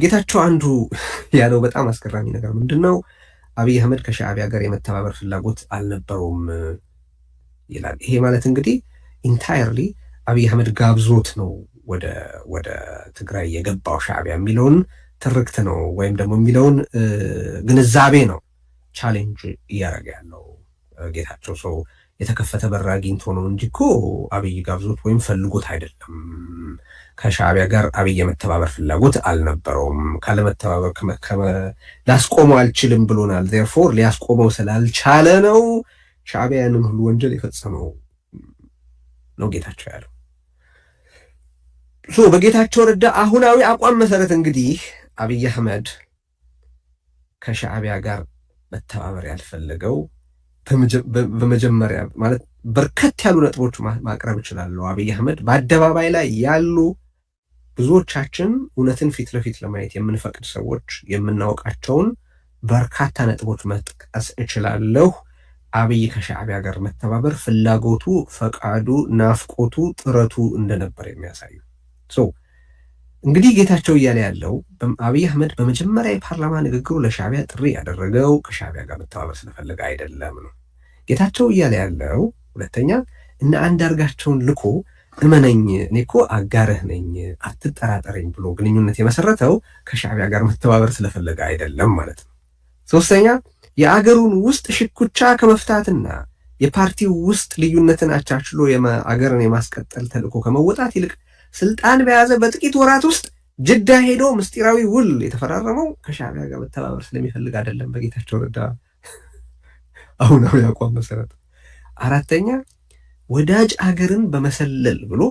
ጌታቸው አንዱ ያለው በጣም አስገራሚ ነገር ምንድነው? አብይ አህመድ ከሻዕቢያ ጋር የመተባበር ፍላጎት አልነበረውም ይላል። ይሄ ማለት እንግዲህ ኢንታየርሊ አብይ አህመድ ጋብዞት ነው ወደ ትግራይ የገባው ሻዕቢያ የሚለውን ትርክት ነው ወይም ደግሞ የሚለውን ግንዛቤ ነው ቻሌንጅ እያደረገ ያለው ጌታቸው። ሰው የተከፈተ በር አግኝቶ ነው እንጂ እኮ አብይ ጋብዞት ወይም ፈልጎት አይደለም። ከሻዕቢያ ጋር አብይ የመተባበር ፍላጎት አልነበረውም። ካለመተባበር ላስቆመው አልችልም ብሎናል። ዜርፎር ሊያስቆመው ስላልቻለ ነው ሻዕቢያ ያንን ሁሉ ወንጀል የፈጸመው ነው ጌታቸው ያለው። በጌታቸው ረዳ አሁናዊ አቋም መሰረት እንግዲህ አብይ አህመድ ከሻዕቢያ ጋር መተባበር ያልፈለገው በመጀመሪያ ማለት በርከት ያሉ ነጥቦች ማቅረብ እችላለሁ። አብይ አህመድ በአደባባይ ላይ ያሉ ብዙዎቻችን እውነትን ፊት ለፊት ለማየት የምንፈቅድ ሰዎች የምናውቃቸውን በርካታ ነጥቦች መጥቀስ እችላለሁ። አብይ ከሻዕቢያ ጋር መተባበር ፍላጎቱ፣ ፈቃዱ፣ ናፍቆቱ፣ ጥረቱ እንደነበር የሚያሳዩ እንግዲህ ጌታቸው እያለ ያለው አብይ አህመድ በመጀመሪያ የፓርላማ ንግግሩ ለሻዕቢያ ጥሪ ያደረገው ከሻዕቢያ ጋር መተባበር ስለፈለገ አይደለም ነው። ጌታቸው እያለ ያለው ሁለተኛ እና አንዳርጋቸውን ልኮ እመነኝ እኔ እኮ አጋርህ ነኝ አትጠራጠረኝ ብሎ ግንኙነት የመሰረተው ከሻዕቢያ ጋር መተባበር ስለፈለገ አይደለም ማለት ነው። ሶስተኛ የአገሩን ውስጥ ሽኩቻ ከመፍታትና የፓርቲው ውስጥ ልዩነትን አቻችሎ አገርን የማስቀጠል ተልዕኮ ከመወጣት ይልቅ ስልጣን በያዘ በጥቂት ወራት ውስጥ ጅዳ ሄዶ ምስጢራዊ ውል የተፈራረመው ከሻዕቢያ ጋር መተባበር ስለሚፈልግ አይደለም በጌታቸው ረዳ አሁናዊ አቋም መሰረት። አራተኛ ወዳጅ አገርን በመሰለል ብሎ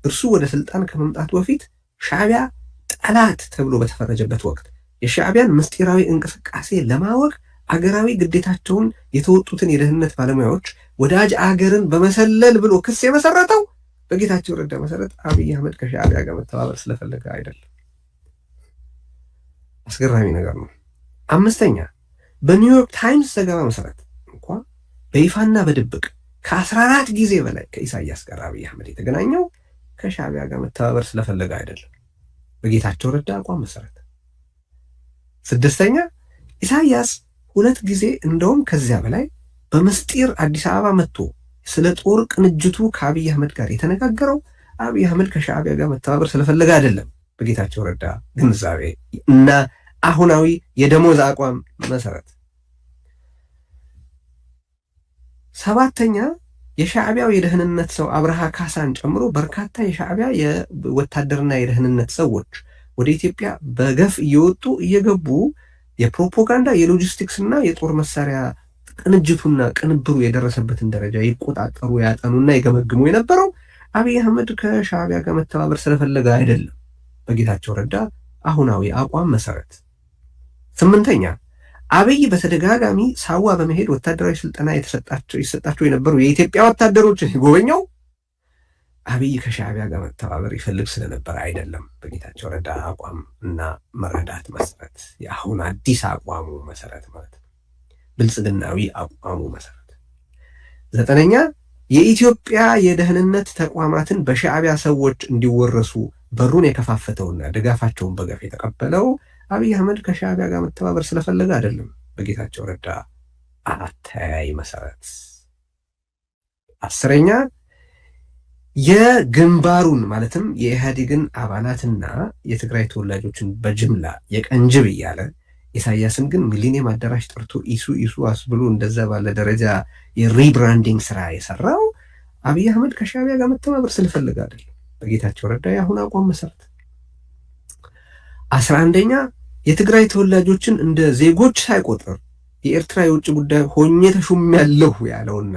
እርሱ ወደ ስልጣን ከመምጣቱ በፊት ሻዕቢያ ጠላት ተብሎ በተፈረጀበት ወቅት የሻዕቢያን ምስጢራዊ እንቅስቃሴ ለማወቅ አገራዊ ግዴታቸውን የተወጡትን የደህንነት ባለሙያዎች ወዳጅ አገርን በመሰለል ብሎ ክስ የመሰረተው በጌታቸው ረዳ መሰረት አብይ አህመድ ከሻዕቢያ ጋር መተባበር ስለፈለገ አይደለም። አስገራሚ ነገር ነው። አምስተኛ በኒውዮርክ ታይምስ ዘገባ መሰረት እንኳ በይፋና በድብቅ ከ14 ጊዜ በላይ ከኢሳያስ ጋር አብይ አህመድ የተገናኘው ከሻዕቢያ ጋር መተባበር ስለፈለገ አይደለም በጌታቸው ረዳ አቋም መሰረት። ስድስተኛ ኢሳያስ 2 ጊዜ እንደውም ከዚያ በላይ በምስጢር አዲስ አበባ መጥቶ ስለ ጦር ቅንጅቱ ከአብይ አህመድ ጋር የተነጋገረው አብይ አህመድ ከሻዕቢያ ጋር መተባበር ስለፈለገ አይደለም በጌታቸው ረዳ ግንዛቤ እና አሁናዊ የደሞዝ አቋም መሰረት። ሰባተኛ የሻዕቢያው የደህንነት ሰው አብርሃ ካሳን ጨምሮ በርካታ የሻዕቢያ የወታደርና የደህንነት ሰዎች ወደ ኢትዮጵያ በገፍ እየወጡ እየገቡ የፕሮፓጋንዳ የሎጂስቲክስ እና የጦር መሳሪያ ቅንጅቱና ቅንብሩ የደረሰበትን ደረጃ ይቆጣጠሩ ያጠኑና ይገመግሙ የነበረው አብይ አህመድ ከሻዕቢያ ጋር መተባበር ስለፈለገ አይደለም በጌታቸው ረዳ አሁናዊ አቋም መሰረት። ስምንተኛ አብይ በተደጋጋሚ ሳዋ በመሄድ ወታደራዊ ስልጠና ይሰጣቸው የነበሩ የኢትዮጵያ ወታደሮችን የጎበኘው አብይ ከሻዕቢያ ጋር መተባበር ይፈልግ ስለነበር አይደለም በጌታቸው ረዳ አቋም እና መረዳት መሰረት፣ የአሁን አዲስ አቋሙ መሰረት ማለት ነው፣ ብልጽግናዊ አቋሙ መሰረት። ዘጠነኛ የኢትዮጵያ የደህንነት ተቋማትን በሻዕቢያ ሰዎች እንዲወረሱ በሩን የከፋፈተውና ድጋፋቸውን በገፍ የተቀበለው አብይ አህመድ ከሻዕቢያ ጋር መተባበር ስለፈለገ አይደለም በጌታቸው ረዳ አተያይ መሰረት። አስረኛ የግንባሩን ማለትም የኢህአዴግን አባላትና የትግራይ ተወላጆችን በጅምላ የቀንጅብ እያለ ኢሳያስን ግን ሚሊኒየም አዳራሽ ጠርቶ ኢሱ አስብሎ እንደዛ ባለ ደረጃ የሪብራንዲንግ ስራ የሰራው አብይ አህመድ ከሻዕቢያ ጋር መተባበር ስለፈለገ አይደለም በጌታቸው ረዳ የአሁን አቋም መሰረት። 11ኛ የትግራይ ተወላጆችን እንደ ዜጎች ሳይቆጥር የኤርትራ የውጭ ጉዳይ ሆኜ ተሹሜያለሁ ያለውና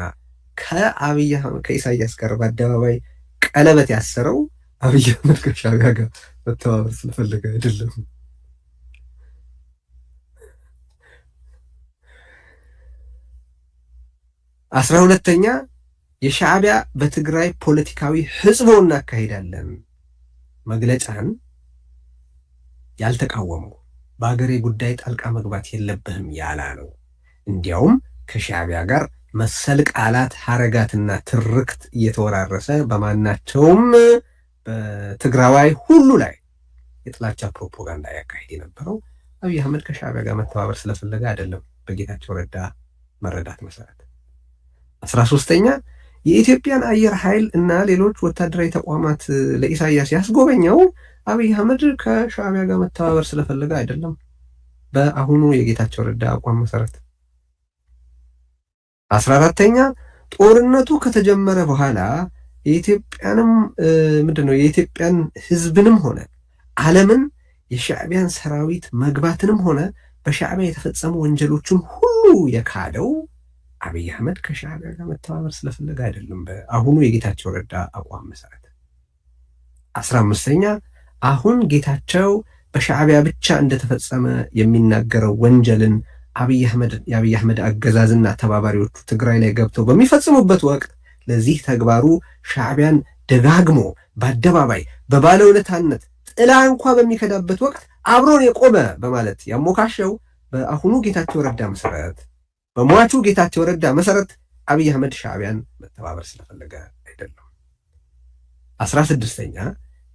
ከአብይ አህመድ ከኢሳያስ ጋር በአደባባይ ቀለበት ያሰረው አብይ አህመድ ከሻዕቢያ ጋር መተባበር ስለፈለገ አይደለም። 12ኛ የሻዕቢያ በትግራይ ፖለቲካዊ ህዝቦ እናካሄዳለን መግለጫን ያልተቃወመው በአገሬ ጉዳይ ጣልቃ መግባት የለብህም ያላለው እንዲያውም ከሻዕቢያ ጋር መሰል ቃላት ሐረጋትና ትርክት እየተወራረሰ በማናቸውም በትግራዋይ ሁሉ ላይ የጥላቻ ፕሮፓጋንዳ ያካሂድ የነበረው አብይ አህመድ ከሻዕቢያ ጋር መተባበር ስለፈለገ አይደለም። በጌታቸው ረዳ መረዳት መሰረት 13ኛ የኢትዮጵያን አየር ኃይል እና ሌሎች ወታደራዊ ተቋማት ለኢሳያስ ያስጎበኘው አብይ አህመድ ከሻዕቢያ ጋር መተባበር ስለፈለገ አይደለም። በአሁኑ የጌታቸው ረዳ አቋም መሰረት 14ኛ ጦርነቱ ከተጀመረ በኋላ የኢትዮጵያንም የኢትዮጵያን ህዝብንም ሆነ ዓለምን የሻዕቢያን ሰራዊት መግባትንም ሆነ በሻዕቢያ የተፈጸሙ ወንጀሎችን ሁሉ የካደው አብይ አህመድ ከሻዕቢያ ጋር መተባበር ስለፈለገ አይደለም። በአሁኑ የጌታቸው ረዳ አቋም መሰረት 15ኛ አሁን ጌታቸው በሻዕቢያ ብቻ እንደተፈጸመ የሚናገረው ወንጀልን የአብይ አህመድ አገዛዝና ተባባሪዎቹ ትግራይ ላይ ገብተው በሚፈጽሙበት ወቅት ለዚህ ተግባሩ ሻዕቢያን ደጋግሞ በአደባባይ በባለውለታነት ጥላ እንኳ በሚከዳበት ወቅት አብሮን የቆመ በማለት ያሞካሸው በአሁኑ ጌታቸው ረዳ መሰረት በሟቹ ጌታቸው ረዳ መሰረት አብይ አህመድ ሻዕቢያን መተባበር ስለፈለገ አይደለም። 16ኛ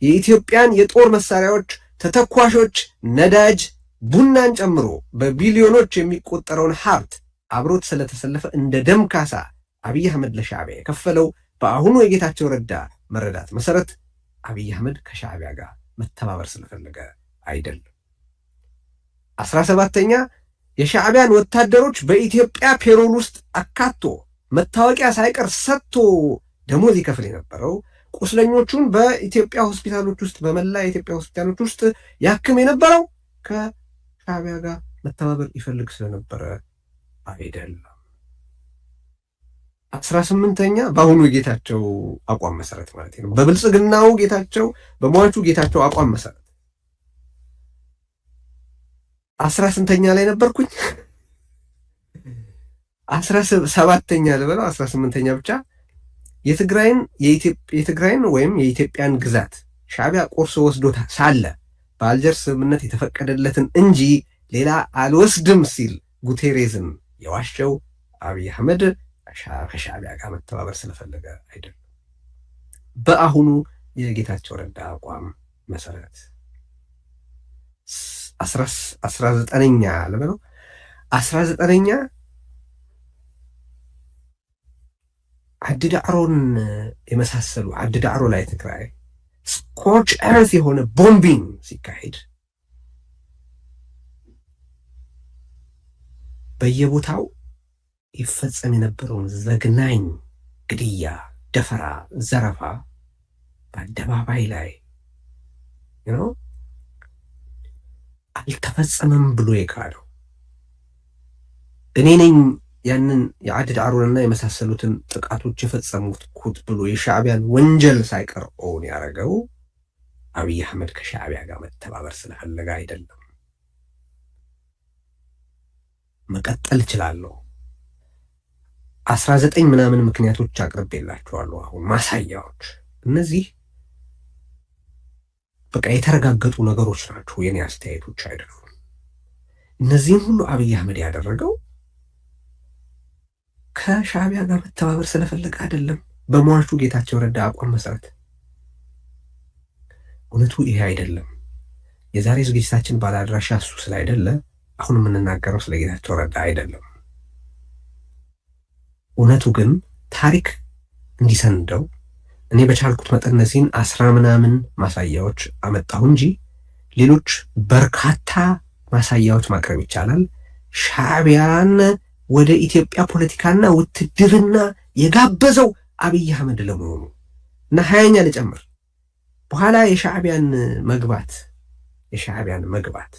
የኢትዮጵያን የጦር መሳሪያዎች፣ ተተኳሾች፣ ነዳጅ፣ ቡናን ጨምሮ በቢሊዮኖች የሚቆጠረውን ሀብት አብሮት ስለተሰለፈ እንደ ደም ካሳ አብይ አህመድ ለሻዕቢያ የከፈለው በአሁኑ የጌታቸው ረዳ መረዳት መሰረት አብይ አህመድ ከሻዕቢያ ጋር መተባበር ስለፈለገ አይደለም። 17ኛ የሻዕቢያን ወታደሮች በኢትዮጵያ ፔሮል ውስጥ አካቶ መታወቂያ ሳይቀር ሰጥቶ ደሞዝ ይከፍል የነበረው ቁስለኞቹን በኢትዮጵያ ሆስፒታሎች ውስጥ በመላ የኢትዮጵያ ሆስፒታሎች ውስጥ ያክም የነበረው ከሻዕቢያ ጋር መተባበር ይፈልግ ስለነበረ አይደለም። 18ኛ በአሁኑ ጌታቸው አቋም መሰረት ማለት ነው። በብልጽግናው ጌታቸው በሟቹ ጌታቸው አቋም መሰረት 18ኛ ላይ ነበርኩኝ 17ኛ ልበለው 18ኛ ብቻ የትግራይን ወይም የኢትዮጵያን ግዛት ሻዕቢያ ቆርሶ ወስዶታ ሳለ በአልጀርስ ስምምነት የተፈቀደለትን እንጂ ሌላ አልወስድም ሲል ጉቴሬዝን የዋሸው አብይ አህመድ ከሻዕቢያ ጋር መተባበር ስለፈለገ አይደለም። በአሁኑ የጌታቸው ረዳ አቋም መሰረት 19ኛ ልበለው 19ኛ አድዳዕሮን የመሳሰሉ አድዳዕሮ ላይ ትግራይ ስኮርች ኤርዝ የሆነ ቦምቢንግ ሲካሄድ በየቦታው ይፈጸም የነበረውን ዘግናኝ ግድያ፣ ደፈራ፣ ዘረፋ በአደባባይ ላይ አልተፈጸመም ብሎ የካደው እኔ ነኝ ያንን የአድዳዕሮንና የመሳሰሉትን ጥቃቶች የፈጸሙት ብሎ የሻዕቢያን ወንጀል ሳይቀር ኦን ያደረገው አብይ አህመድ ከሻዕቢያ ጋር መተባበር ስለፈለገ አይደለም። መቀጠል እችላለሁ። 19 ምናምን ምክንያቶች አቅርቤላችኋለሁ። አሁን ማሳያዎች፣ እነዚህ በቃ የተረጋገጡ ነገሮች ናቸው፣ የኔ አስተያየቶች አይደሉም። እነዚህን ሁሉ አብይ አህመድ ያደረገው ከሻዕቢያ ጋር መተባበር ስለፈለገ አይደለም። በሟቹ ጌታቸው ረዳ አቋም መሰረት እውነቱ ይሄ አይደለም። የዛሬ ዝግጅታችን ባለአድራሻ እሱ ስላይደለ አሁን የምንናገረው ስለ ጌታቸው ረዳ አይደለም። እውነቱ ግን ታሪክ እንዲሰንደው እኔ በቻልኩት መጠን እነዚህን 10 ምናምን ማሳያዎች አመጣሁ እንጂ ሌሎች በርካታ ማሳያዎች ማቅረብ ይቻላል። ሻዕቢያን ወደ ኢትዮጵያ ፖለቲካና ውትድርና የጋበዘው አብይ አህመድ ለመሆኑ እና 20ኛ ልጨምር በኋላ የሻዕቢያን መግባት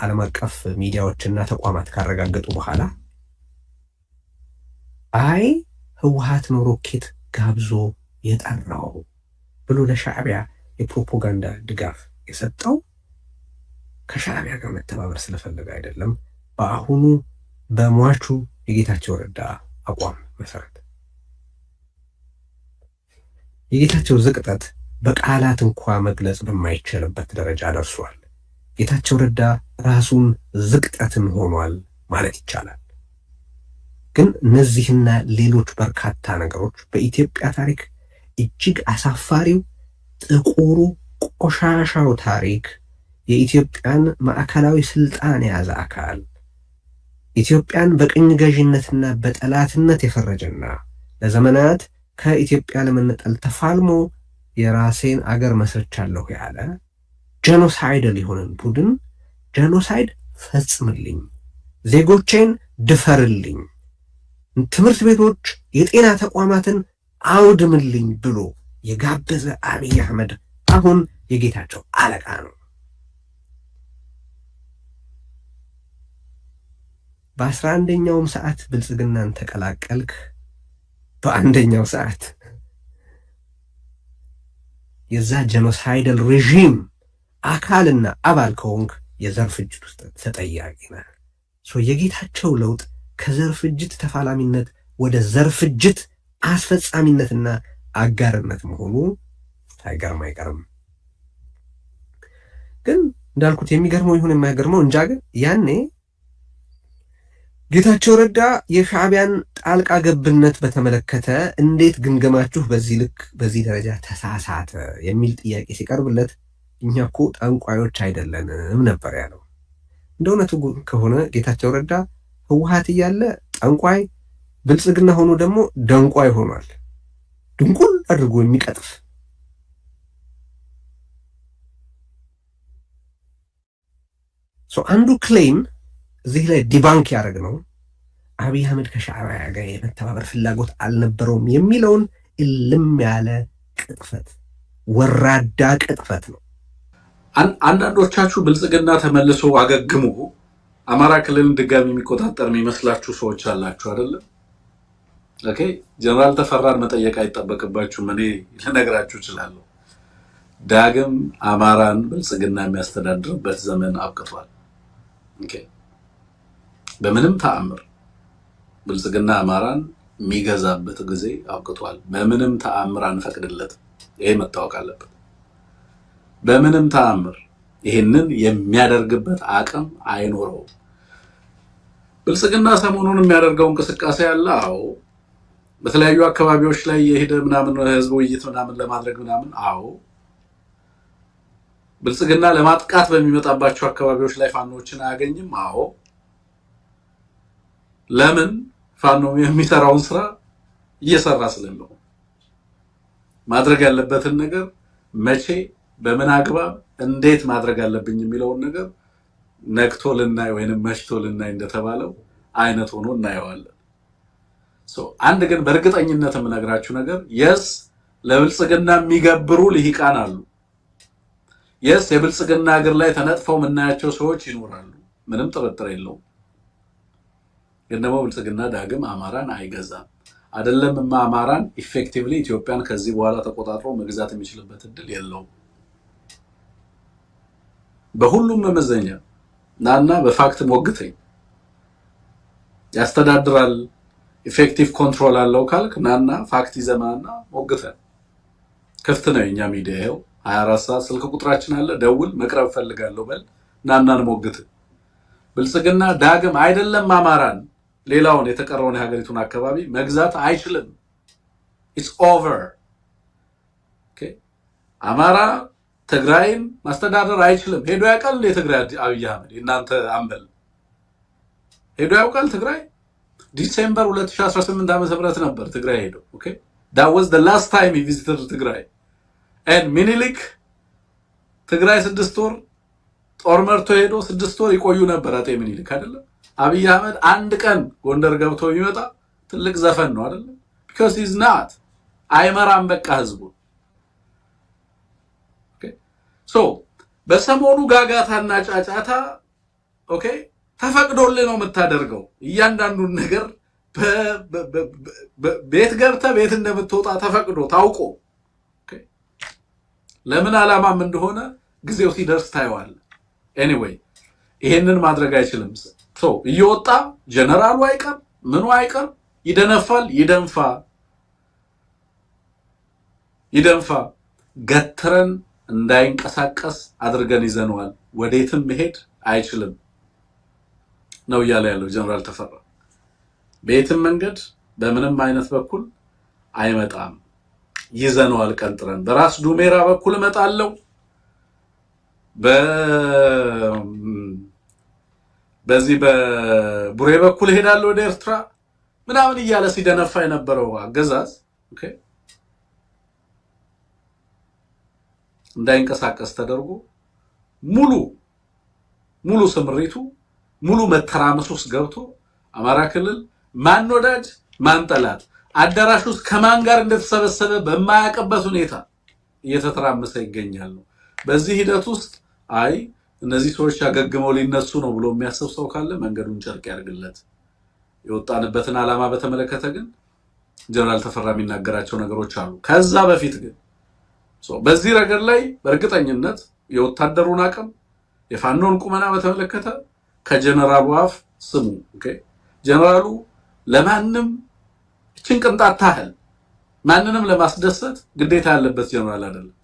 ዓለም አቀፍ ሚዲያዎችና ተቋማት ካረጋገጡ በኋላ አይ ህወሓት ነው ሮኬት ጋብዞ የጠራው ብሎ ለሻዕቢያ የፕሮፓጋንዳ ድጋፍ የሰጠው ከሻዕቢያ ጋር መተባበር ስለፈለገ አይደለም። በአሁኑ በሟቹ የጌታቸው ረዳ አቋም መሰረት የጌታቸው ዝቅጠት በቃላት እንኳ መግለጽ በማይቻልበት ደረጃ ደርሷል። ጌታቸው ረዳ ራሱን ዝቅጠትን ሆኗል ማለት ይቻላል። ግን እነዚህና ሌሎች በርካታ ነገሮች በኢትዮጵያ ታሪክ እጅግ አሳፋሪው፣ ጥቁሩ፣ ቆሻሻው ታሪክ የኢትዮጵያን ማዕከላዊ ስልጣን የያዘ አካል ኢትዮጵያን በቅኝ ገዥነትና በጠላትነት የፈረጀና ለዘመናት ከኢትዮጵያ ለመነጠል ተፋልሞ የራሴን አገር መስርቻለሁ ያለ ጄኖሳይደል የሆነን ቡድን ጄኖሳይድ ፈጽምልኝ፣ ዜጎቼን ድፈርልኝ፣ ትምህርት ቤቶች፣ የጤና ተቋማትን አውድምልኝ ብሎ የጋበዘ አብይ አህመድ አሁን የጌታቸው አለቃ ነው። በ11ኛውም ሰዓት ብልጽግናን ተቀላቀልክ፣ በአንደኛው ሰዓት የዛ ጄኖሳይደል ሬጂም አካልና አባል ከሆንክ የዘር ፍጅት ውስጥ ተጠያቂ ነህ። የጌታቸው ለውጥ ከዘር ፍጅት ተፋላሚነት ወደ ዘር ፍጅት አስፈጻሚነትና አጋርነት መሆኑ ሳይገርም አይቀርም። ግን እንዳልኩት የሚገርመው ይሁን የማይገርመው እንጃ፣ ግን ያኔ ጌታቸው ረዳ የሻዕቢያን ጣልቃ ገብነት በተመለከተ እንዴት ግምገማችሁ በዚህ ልክ በዚህ ደረጃ ተሳሳተ የሚል ጥያቄ ሲቀርብለት እኛ እኮ ጠንቋዮች አይደለንም ነበር ያለው። እንደ እውነቱ ከሆነ ጌታቸው ረዳ ህወሓት እያለ ጠንቋይ፣ ብልጽግና ሆኖ ደግሞ ደንቋይ ሆኗል። ድንቁል አድርጎ የሚቀጥፍ አንዱ ክሌም እዚህ ላይ ዲባንክ ያደረግ ነው አብይ አህመድ ከሻዕቢያ ጋር የመተባበር ፍላጎት አልነበረውም የሚለውን እልም ያለ ቅጥፈት፣ ወራዳ ቅጥፈት ነው። አንዳንዶቻችሁ ብልጽግና ተመልሶ አገግሙ አማራ ክልልን ድጋሚ የሚቆጣጠር የሚመስላችሁ ሰዎች አላችሁ አይደለም? ኦኬ፣ ጀነራል ተፈራን መጠየቅ አይጠበቅባችሁም። እኔ ልነግራችሁ እችላለሁ። ዳግም አማራን ብልጽግና የሚያስተዳድርበት ዘመን አብቅቷል። ኦኬ፣ በምንም ተአምር ብልጽግና አማራን የሚገዛበት ጊዜ አብቅቷል። በምንም ተአምር አንፈቅድለትም። ይሄ መታወቅ አለበት። በምንም ተአምር ይሄንን የሚያደርግበት አቅም አይኖረውም። ብልጽግና ሰሞኑን የሚያደርገው እንቅስቃሴ አለ። አዎ፣ በተለያዩ አካባቢዎች ላይ የሄደ ምናምን ህዝብ ውይይት ምናምን ለማድረግ ምናምን። አዎ፣ ብልጽግና ለማጥቃት በሚመጣባቸው አካባቢዎች ላይ ፋኖችን አያገኝም። አዎ፣ ለምን? ፋኖ የሚሰራውን ስራ እየሰራ ስለለው ማድረግ ያለበትን ነገር መቼ፣ በምን አግባብ፣ እንዴት ማድረግ አለብኝ የሚለውን ነገር ነግቶ ልናይ ወይንም መሽቶ ልናይ እንደተባለው አይነት ሆኖ እናየዋለን። አንድ ግን በእርግጠኝነት የምነግራችሁ ነገር የስ ለብልጽግና የሚገብሩ ልሂቃን አሉ። የስ የብልጽግና እግር ላይ ተነጥፈው የምናያቸው ሰዎች ይኖራሉ። ምንም ጥርጥር የለውም። ግን ደግሞ ብልጽግና ዳግም አማራን አይገዛም። አይደለም አማራን ኢፌክቲቭሊ ኢትዮጵያን ከዚህ በኋላ ተቆጣጥሮ መግዛት የሚችልበት እድል የለውም። በሁሉም መመዘኛ ናና በፋክት ሞግተኝ። ያስተዳድራል፣ ኢፌክቲቭ ኮንትሮል አለው ካልክ ናና ፋክት ይዘማና ሞግተን። ክፍት ነው የኛ ሚዲያ። ይኸው 24 ሰዓት ስልክ ቁጥራችን አለ። ደውል፣ መቅረብ ፈልጋለሁ በል፣ ናናን ሞግት። ብልጽግና ዳግም አይደለም አማራን ሌላውን የተቀረውን የሀገሪቱን አካባቢ መግዛት አይችልም። ኢትስ ኦቨር። ኦኬ፣ አማራ ትግራይን ማስተዳደር አይችልም። ሄዶ ያውቃል የትግራይ አብይ አህመድ እናንተ አምበል ሄዶ ያውቃል ትግራይ? ዲሴምበር 2018 ዓ.ም ነበር ትግራይ ሄዶ። ኦኬ፣ that was the last time he visited ትግራይ and ሚኒሊክ ትግራይ 6 ወር ጦር መርቶ ሄዶ 6 ወር ይቆዩ ነበር አጤ ሚኒሊክ አይደለም? አብይ አህመድ አንድ ቀን ጎንደር ገብቶ የሚመጣ ትልቅ ዘፈን ነው አይደለም? because he's not አይመራም በቃ ህዝቡ። ኦኬ፣ ሶ በሰሞኑ ጋጋታና ጫጫታ ኦኬ ተፈቅዶልህ ነው የምታደርገው እያንዳንዱን ነገር ቤት ገብተህ ቤት እንደምትወጣ ተፈቅዶ ታውቆ። ኦኬ፣ ለምን ዓላማም እንደሆነ ጊዜው ሲደርስ ታየዋለህ። ኤኒዌይ ይሄንን ማድረግ አይችልም። እየወጣ ጀነራሉ አይቀር ምኑ አይቀር ይደነፋል። ይደንፋ ገትረን እንዳይንቀሳቀስ አድርገን ይዘነዋል። ወዴትም መሄድ አይችልም ነው እያለ ያለው ጀነራል ተፈራ። በየትም መንገድ በምንም አይነት በኩል አይመጣም። ይዘነዋል ቀንጥረን። በራስ ዱሜራ በኩል እመጣለሁ፣ በዚህ በቡሬ በኩል ሄዳለሁ ወደ ኤርትራ ምናምን እያለ ሲደነፋ የነበረው አገዛዝ ኦኬ እንዳይንቀሳቀስ ተደርጎ ሙሉ ስምሪቱ ሙሉ መተራመስ ውስጥ ገብቶ አማራ ክልል ማን ወዳጅ ማን ጠላት አዳራሽ ውስጥ ከማን ጋር እንደተሰበሰበ በማያቀበት ሁኔታ እየተተራመሰ ይገኛል ነው። በዚህ ሂደት ውስጥ አይ እነዚህ ሰዎች ያገግመው ሊነሱ ነው ብሎ የሚያስብ ሰው ካለ መንገዱን ጨርቅ ያርግለት። የወጣንበትን ዓላማ በተመለከተ ግን ጀነራል ተፈራ የሚናገራቸው ነገሮች አሉ። ከዛ በፊት ግን በዚህ ረገድ ላይ በእርግጠኝነት የወታደሩን አቅም የፋኖን ቁመና በተመለከተ ከጀነራሉ አፍ ስሙ። ኦኬ ጀነራሉ ለማንም እችን ቅንጣት ታህል ማንንም ለማስደሰት ግዴታ ያለበት ጀነራል አይደለም።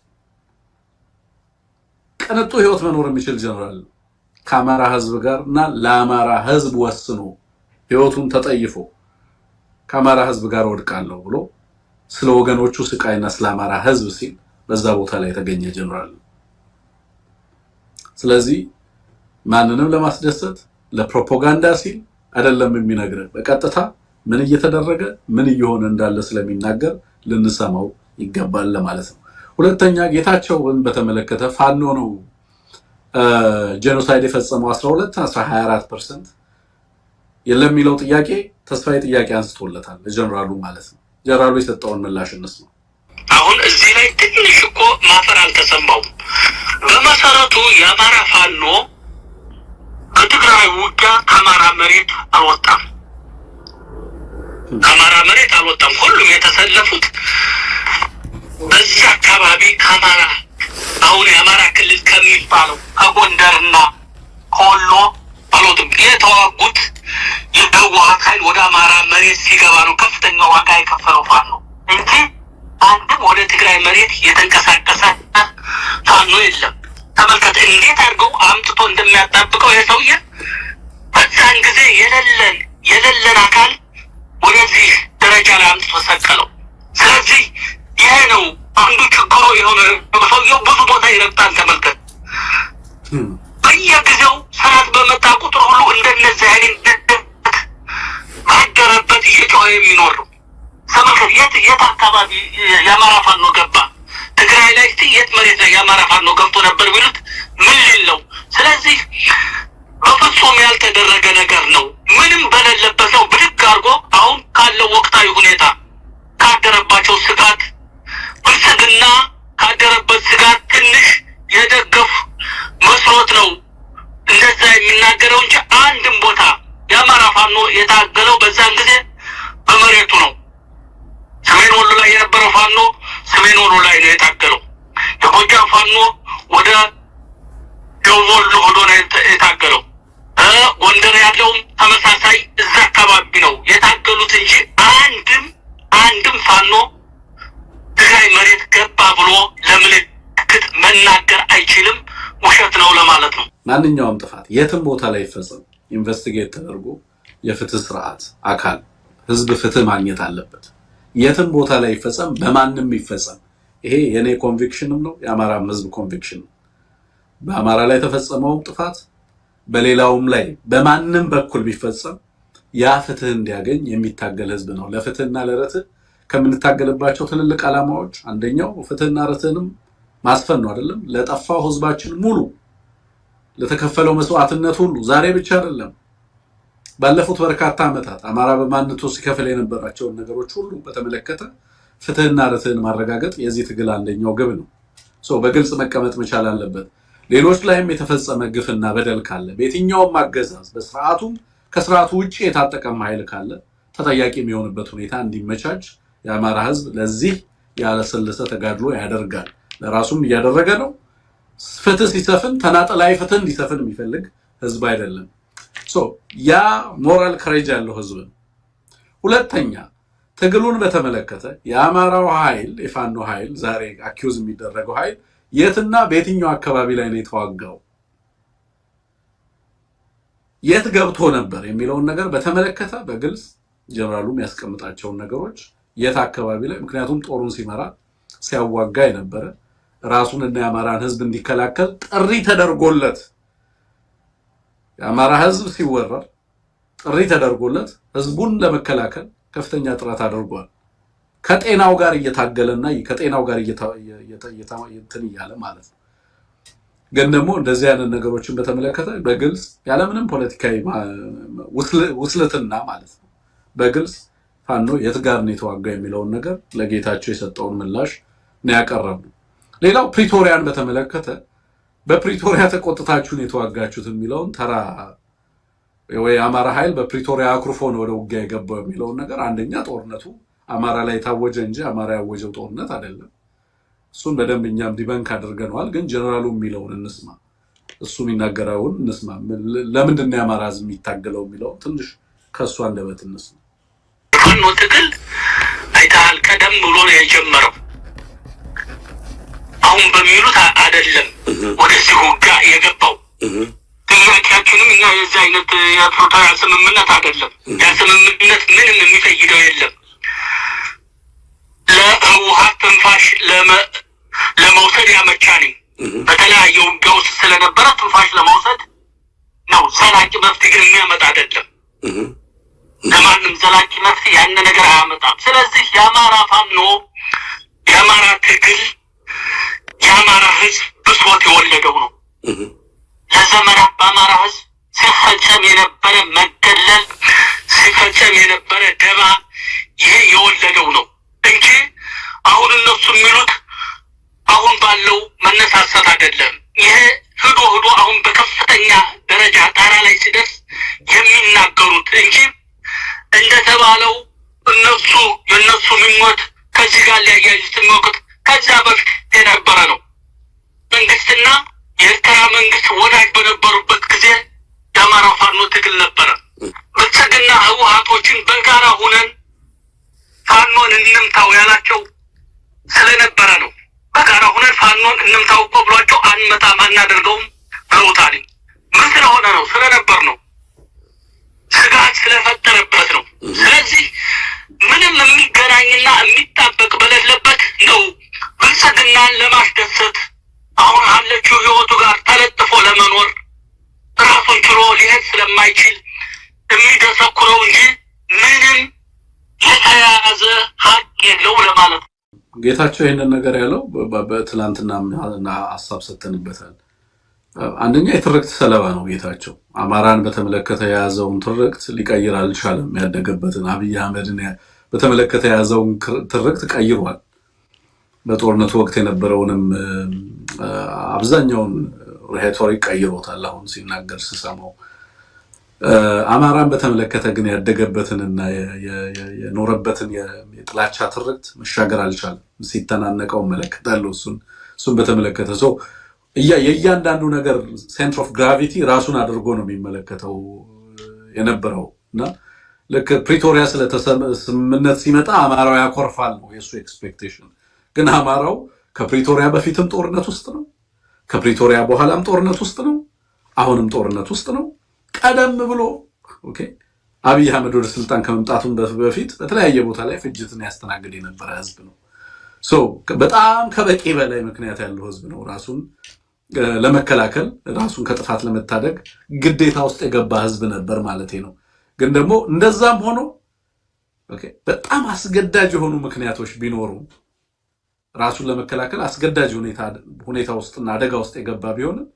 ቅንጡ ህይወት መኖር የሚችል ጀነራል ከአማራ ህዝብ ጋርና ለአማራ ህዝብ ወስኖ ህይወቱን ተጠይፎ ከአማራ ህዝብ ጋር ወድቃለሁ ብሎ ስለ ወገኖቹ ስቃይና ስለ አማራ ህዝብ ሲል በዛ ቦታ ላይ የተገኘ ጀነራል። ስለዚህ ማንንም ለማስደሰት ለፕሮፓጋንዳ ሲል አይደለም የሚነግረን፣ በቀጥታ ምን እየተደረገ ምን እየሆነ እንዳለ ስለሚናገር ልንሰማው ይገባል ለማለት ነው። ሁለተኛ ጌታቸውን በተመለከተ ፋኖ ነው ጄኖሳይድ የፈጸመው 24% የለም የሚለው ጥያቄ ተስፋዬ ጥያቄ አንስቶለታል ለጀነራሉ ማለት ነው። ጀነራሉ የሰጠውን ምላሽ እንስማ። አሁን እዚህ ላይ ትንሽ እኮ ማፈር አልተሰማውም። በመሰረቱ የአማራ ፋኖ በትግራይ ውጊያ ከአማራ መሬት አልወጣም። ሁሉም የተሰለፉት በዚህ አካባቢ ከአማራ አሁን የአማራ ክልል ከሚባለው ከጎንደርና ከወሎ አልወጡም። የተዋጉት የህወሓት ኃይል ወደ አማራ መሬት ሲገባ ነው ከፍተኛ ዋጋ የከፈለው ፋኖ እንጂ አንድም ወደ ትግራይ መሬት የተንቀሳቀሰ ፋኖ የለም። ተመልከት እንዴት አድርገው አምጥቶ እንደሚያጣብቀው የሰውዬ በዛን ጊዜ የሌለን አካል ወደዚህ ደረጃ ላይ አምጥቶ ሰቀለው። ስለዚህ ይሄ ነው አንዱ ችግሩ የሆነ ሰውየው ብዙ ቦታ ይረግጣል። ተመልከት በየጊዜው ሰዓት በመጣ ቁጥር ሁሉ እንደነዚህ አይነት ባደረበት እየጮኸ የሚኖር ነው። ተመልከት የት አካባቢ የአማራ ፋኖ ገባ? ትግራይ ላይ የት መሬት ላይ የአማራ ፋኖ ገብቶ ነበር ቢሉት ምን ሊለው? ስለዚህ በፍጹም ያልተደረገ ነገር ነው። ምንም በሌለበት ነው ብድግ አድርጎ አሁን ካለው ወቅታዊ ሁኔታ ካደረባቸው ስጋት ብልጽግና ካደረበት ስጋት ትንሽ የደገፉ መስሎት ነው እንደዛ የሚናገረው እንጂ አንድም ቦታ የአማራ ፋኖ የታገለው በዛን ጊዜ በመሬቱ ነው። ሰሜን ወሎ ላይ የነበረው ፋኖ ሰሜን ወሎ ላይ ነው የታገለው። የጎጃም ፋኖ ወደ ደቡብ ወሎ ሆዶ ነው የታገለው። ጎንደር ያለውም ተመሳሳይ እዛ አካባቢ ነው የታገሉት እንጂ አንድም ፋኖ ትግራይ መሬት ገባ ብሎ ለምልክት መናገር አይችልም። ውሸት ነው ለማለት ነው። ማንኛውም ጥፋት የትም ቦታ ላይ ይፈጸም ኢንቨስቲጌት ተደርጎ የፍትህ ስርዓት አካል ህዝብ ፍትህ ማግኘት አለበት። የትም ቦታ ላይ ይፈጸም በማንም ይፈጸም ይሄ የኔ ኮንቪክሽንም ነው የአማራም ህዝብ ኮንቪክሽን ነው። በአማራ ላይ ተፈጸመው ጥፋት በሌላውም ላይ በማንም በኩል ቢፈጸም ያ ፍትህ እንዲያገኝ የሚታገል ህዝብ ነው። ለፍትህና ለርትዕ ከምንታገልባቸው ትልልቅ ዓላማዎች አንደኛው ፍትህና ርትዕንም ማስፈን ነው አይደለም? ለጠፋው ህዝባችን ሙሉ ለተከፈለው መስዋዕትነት ሁሉ ዛሬ ብቻ አይደለም ባለፉት በርካታ ዓመታት አማራ በማንነቱ ሲከፈል የነበራቸውን ነገሮች ሁሉ በተመለከተ ፍትህና ርትዕን ማረጋገጥ የዚህ ትግል አንደኛው ግብ ነው። በግልጽ መቀመጥ መቻል አለበት። ሌሎች ላይም የተፈጸመ ግፍና በደል ካለ በየትኛውም አገዛዝ በስርዓቱም ከስርዓቱ ውጪ የታጠቀም ኃይል ካለ ተጠያቂ የሚሆንበት ሁኔታ እንዲመቻች የአማራ ህዝብ ለዚህ ያለሰለሰ ተጋድሎ ያደርጋል። ለራሱም እያደረገ ነው። ፍትህ ሲሰፍን ተናጠላዊ ፍትህ እንዲሰፍን የሚፈልግ ህዝብ አይደለም። ያ ሞራል ከሬጅ ያለው ህዝብ ነው። ሁለተኛ ትግሉን በተመለከተ የአማራው ኃይል የፋኖ ኃይል ዛሬ አኪዩዝ የሚደረገው ኃይል የትና በየትኛው አካባቢ ላይ ነው የተዋጋው፣ የት ገብቶ ነበር የሚለውን ነገር በተመለከተ በግልጽ ጀነራሉ የሚያስቀምጣቸውን ነገሮች የት አካባቢ ላይ ምክንያቱም ጦሩን ሲመራ ሲያዋጋ የነበረ ራሱንና የአማራን ህዝብ እንዲከላከል ጥሪ ተደርጎለት የአማራ ህዝብ ሲወረር ጥሪ ተደርጎለት ህዝቡን ለመከላከል ከፍተኛ ጥረት አድርጓል። ከጤናው ጋር እየታገለና ከጤናው ጋር እያለ ማለት ነው። ግን ደግሞ እንደዚህ አይነት ነገሮችን በተመለከተ በግልጽ ያለምንም ፖለቲካዊ ውስልትና ማለት ነው በግልጽ ፋኖ የት ጋር ነው የተዋጋው የሚለውን ነገር ለጌታቸው የሰጠውን ምላሽ ነው ያቀረበው። ሌላው ፕሪቶሪያን በተመለከተ በፕሪቶሪያ ተቆጥታችሁ ነው የተዋጋችሁት የሚለውን ተራ ወይ አማራ ኃይል በፕሪቶሪያ አኩርፎ ነው ወደ ውጊያ የገባው የሚለውን ነገር አንደኛ ጦርነቱ አማራ ላይ ታወጀ እንጂ አማራ ያወጀው ጦርነት አይደለም። እሱን በደንብ እኛም ዲበንክ አድርገናል። ግን ጀነራሉ የሚለውን እንስማ፣ እሱ የሚናገረውን እንስማ። ለምንድን ነው የአማራ ህዝብ የሚታገለው የሚለው ትንሽ ከእሱ አንደበት እንስማ። ፋኖ ትግል አይተሃል፣ ቀደም ብሎ ነው የጀመረው። አሁን በሚሉት አይደለም ወደዚህ ውጊያ የገባው። ጥያቄያችንም እኛ የዚህ አይነት የፕሪቶሪያ ስምምነት አይደለም። ያ ስምምነት ምንም የሚፈይደው የለም። ለህወሓት ትንፋሽ ለመውሰድ ያመቻል። በተለያየ ውጊያ ውስጥ ስለነበረ ትንፋሽ ለመውሰድ ነው። ዘላቂ መፍትሄ የሚያመጣ አይደለም። ለማንም ዘላቂ መፍትሄ ያን ነገር አያመጣም። ስለዚህ የአማራ ፋኖ የአማራ ትግል የአማራ ህዝብ ብሶት የወለደው ነው። ለዘመናት በአማራ ህዝብ ሲፈጸም የነበረ መገለል፣ ሲፈጸም የነበረ ደባ ይሄ የወለደው ነው እንጂ አሁን እነሱ የሚሉት አሁን ባለው መነሳሳት አይደለም። ይሄ ሂዶ አሁን በከፍተኛ ደረጃ ጣራ ላይ ሲደርስ የሚናገሩት እንጂ እንደተባለው የእነሱ ምኞት ከዚህ ጋር ሊያያይዙት የሚወቅት ከዛ በፊት የነበረ ነው። መንግስትና የኤርትራ መንግስት ወዳጅ በነበሩበት ጊዜ የአማራ ፋኖ ትግል ነበረ። ብልጽግና ህወሓቶችን በጋራ ሁነን ፋኖን እንምታው ያላቸው ስለነበረ ነው። በጋራ ሁነን ፋኖን እንምታው እኮ ብሏቸው አንመታም አናደርገውም ብለውታል። ምን ስለሆነ ነው? ስለነበር ነው። ስጋት ስለፈጠረበት ነው። ስለዚህ ምንም የሚገናኝና የሚጣበቅ በሌለበት ነው ብልጽግናን ለማስደሰት አሁን አለችው ህይወቱ ጋር ተለጥፎ ለመኖር ራሱን ችሎ ሊሄድ ስለማይችል የሚደሰኩረው እንጂ ምንም የተያያዘ ሀቅ የለው ለማለት ነው። ጌታቸው ይህንን ነገር ያለው በትላንትና ሀሳብ ሰተንበታል። አንደኛ የትርክት ሰለባ ነው ጌታቸው። አማራን በተመለከተ የያዘውን ትርክት ሊቀይር አልቻለም። ያደገበትን አብይ አህመድን በተመለከተ የያዘውን ትርክት ቀይሯል። በጦርነቱ ወቅት የነበረውንም አብዛኛውን ሬቶሪክ ቀይሮታል። አሁን ሲናገር ስሰማው አማራን በተመለከተ ግን ያደገበትንና የኖረበትን የጥላቻ ትርክት መሻገር አልቻለም። ሲተናነቀው መለከታለሁ። እሱን በተመለከተ ሰው የእያንዳንዱ ነገር ሴንትር ኦፍ ግራቪቲ ራሱን አድርጎ ነው የሚመለከተው የነበረው እና ልክ ፕሪቶሪያ ስለተስምምነት ሲመጣ አማራው ያኮርፋል ነው የእሱ ኤክስፔክቴሽን። ግን አማራው ከፕሪቶሪያ በፊትም ጦርነት ውስጥ ነው፣ ከፕሪቶሪያ በኋላም ጦርነት ውስጥ ነው፣ አሁንም ጦርነት ውስጥ ነው። ቀደም ብሎ አብይ አህመድ ወደ ስልጣን ከመምጣቱም በፊት በተለያየ ቦታ ላይ ፍጅትን ያስተናግድ የነበረ ህዝብ ነው። በጣም ከበቂ በላይ ምክንያት ያለው ህዝብ ነው። ራሱን ለመከላከል ራሱን ከጥፋት ለመታደግ ግዴታ ውስጥ የገባ ህዝብ ነበር ማለት ነው። ግን ደግሞ እንደዛም ሆኖ በጣም አስገዳጅ የሆኑ ምክንያቶች ቢኖሩ ራሱን ለመከላከል አስገዳጅ ሁኔታ ውስጥና አደጋ ውስጥ የገባ ቢሆንም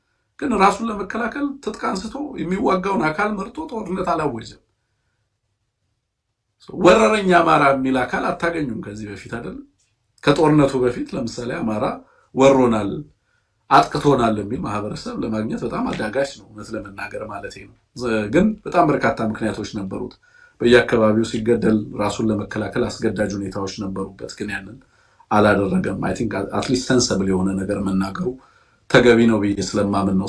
ግን ራሱን ለመከላከል ትጥቅ አንስቶ የሚዋጋውን አካል መርጦ ጦርነት አላወጀም። ወረረኛ አማራ የሚል አካል አታገኙም ከዚህ በፊት አይደለም። ከጦርነቱ በፊት ለምሳሌ አማራ ወሮናል፣ አጥቅቶናል የሚል ማህበረሰብ ለማግኘት በጣም አዳጋች ነው፣ እውነት ለመናገር ማለት ነው። ግን በጣም በርካታ ምክንያቶች ነበሩት። በየአካባቢው ሲገደል ራሱን ለመከላከል አስገዳጅ ሁኔታዎች ነበሩበት። ግን ያንን አላደረገም። አይ ቲንክ አትሊስት ሰንሰብል የሆነ ነገር መናገሩ ተገቢ ነው ብዬ ስለማምን ነው።